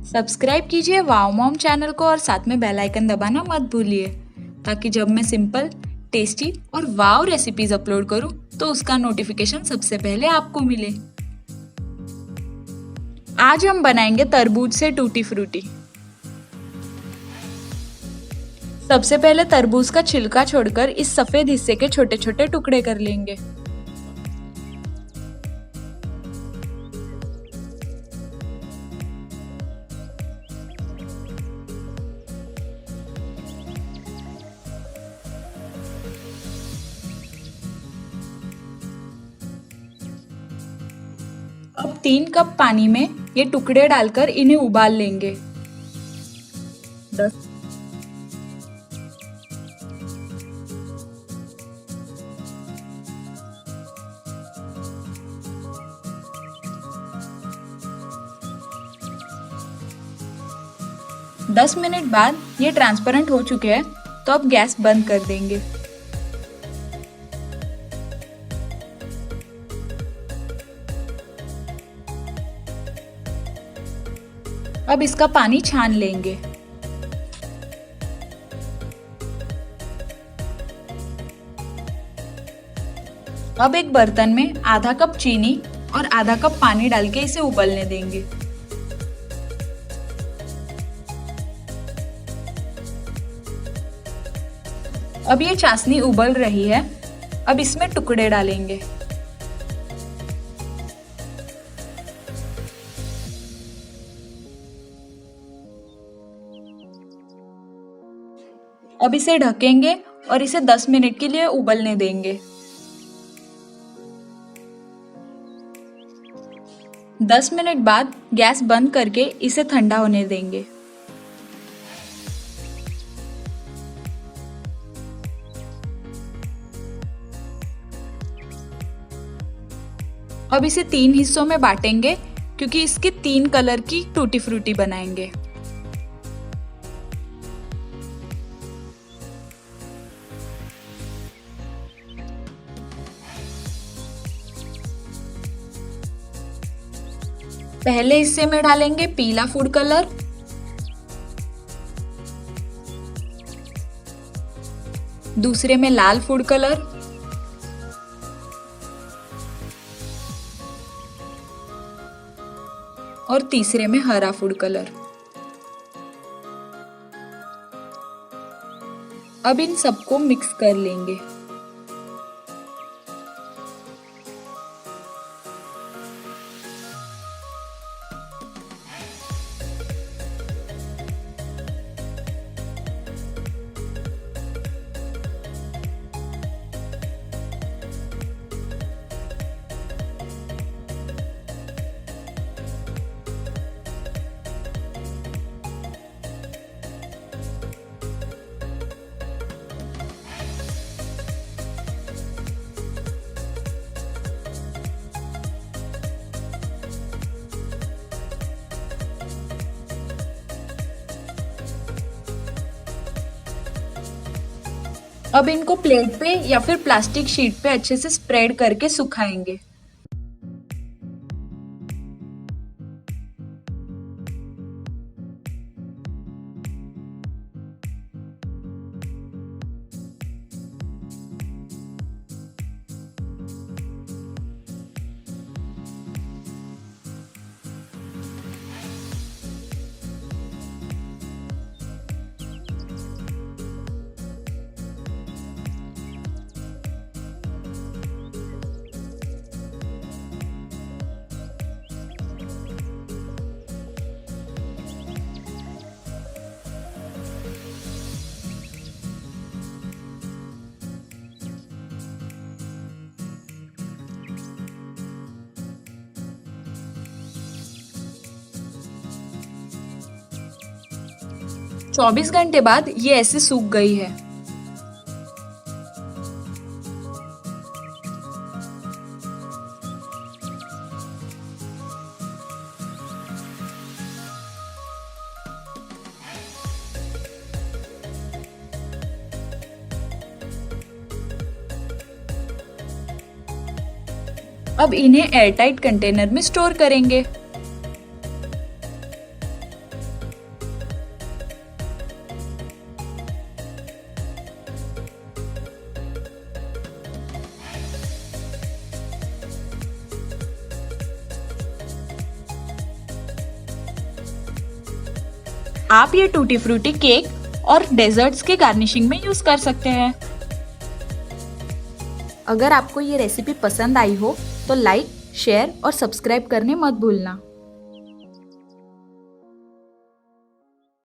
Subscribe कीजिए वाव mom channel को और साथ में बेल आइकन दबाना मत भूलिए ताकि जब मैं सिंपल, टेस्टी और वाव रेसिपीज अपलोड करूं तो उसका नोटिफिकेशन सबसे पहले आपको मिले। आज हम बनाएंगे तरबूज से टूटी फ्रूटी। सबसे पहले तरबूज का छिलका छोड़कर इस सफेद हिस्से के छोटे छोटे टुकड़े कर लेंगे। अब 3 कप पानी में ये टुकड़े डालकर इन्हें उबाल लेंगे। 10 मिनट बाद ये ट्रांसपेरेंट हो चुके हैं, तो अब गैस बंद कर देंगे। अब इसका पानी छान लेंगे। अब एक बर्तन में आधा कप चीनी और आधा कप पानी डाल के इसे उबलने देंगे। अब ये चाशनी उबल रही है। अब इसमें टुकड़े डालेंगे। अब इसे ढकेंगे और इसे 10 मिनट के लिए उबलने देंगे। 10 मिनट बाद गैस बंद करके इसे ठंडा होने देंगे। अब इसे 3 हिस्सों में बांटेंगे क्योंकि इसके 3 कलर की टूटी फ्रूटी बनाएंगे। पहले हिस्से में डालेंगे पीला फूड कलर, दूसरे में लाल फूड कलर और तीसरे में हरा फूड कलर। अब इन सबको मिक्स कर लेंगे। अब इनको प्लेट पे या फिर प्लास्टिक शीट पे अच्छे से स्प्रेड करके सुखाएंगे। चौबीस घंटे बाद ये ऐसे सूख गई है। अब इन्हें एयरटाइट कंटेनर में स्टोर करेंगे। आप ये टूटी फ्रूटी केक और डेजर्ट्स के गार्निशिंग में यूज कर सकते हैं। अगर आपको ये रेसिपी पसंद आई हो तो लाइक, शेयर और सब्सक्राइब करने मत भूलना।